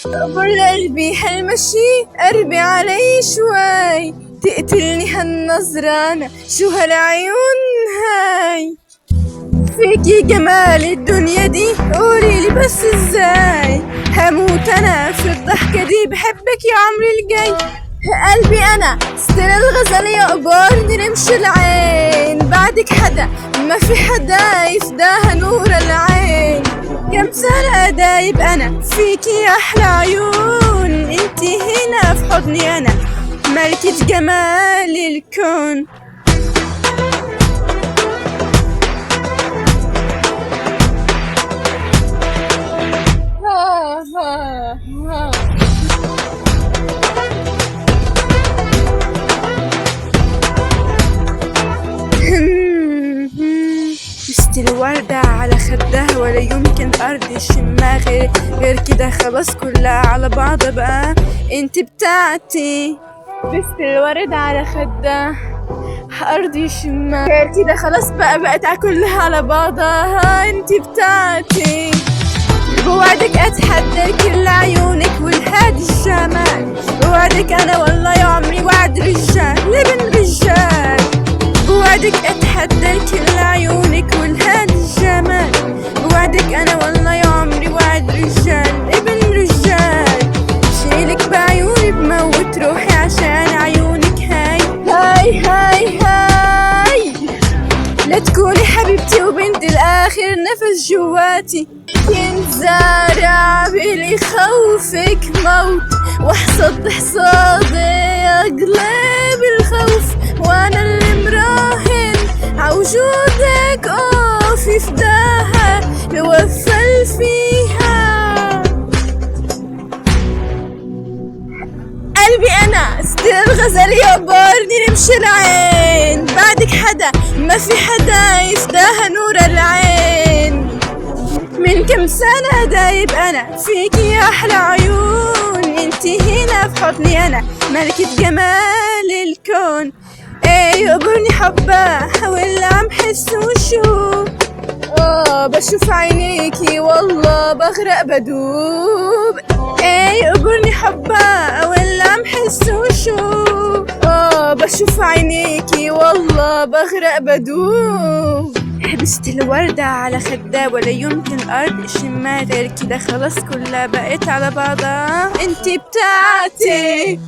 قبل قلبي هالمشي قربي علي شوي، تقتلني هالنظرة أنا شو هالعيون هاي، فيكي جمال الدنيا دي قوليلي بس ازاي، هموت أنا في الضحكة دي بحبك يا عمري الجاي، قلبي أنا ستيل الغزال يقبرني رمش العين، بعدك حدا ما في حدا يفداها نور العين، كم سنة دايب أنا فيكي أحلى عيون، انتي هنا في حضني أنا ملكة جمال الكون. ها ها ها. بست الوردة على خدها ولا يمكن أرض الشماغ غير كده خلاص كلها على بعض بقى انت بتاعتي، بست الورد على خدها أرضي شماغ غير كده خلاص بقت كلها على بعضها انت بتاعتي، بوعدك اتحدى كل عيونك والهادي الشمال، بوعدك انا والله يا عمري وعد رجال ابن رجال، بوعدك اتحدى كل عيونك والهادي الجمال، بوعدك انا والله يا عمري وعد رجال ابن رجال، شيلك بعيوني بموت روحي عشان عيونك هاي هاي هاي هاي، لا تكوني حبيبتي وبنت الاخر نفس جواتي، كنت زارع بلي خوفك موت وحصد حصادي اقلب الخوف، وانا اللي مراهن عوجودك اوف يفداها يوفل فيها، قلبي انا ستيل الغزال يقبرني رمش العين، بعدك حدا ما في حدا يفداها نور العين، من كم سنة دايب أنا فيكي يا أحلى عيون، انتي هنا في حضني أنا ملكة جمال الكون، ايه يقبرني حبة حاول عم حس وشوف، بشوف عينيكي والله بغرق بدوب، ايه يقبرني حبة حاول عم حس وشوف، بشوف عينيكي والله بغرق بدوب، حبست الوردة على خدها ولا يمكن أرض شمها غير كده خلاص كلها بقت على بعضها انتي بتاعتي.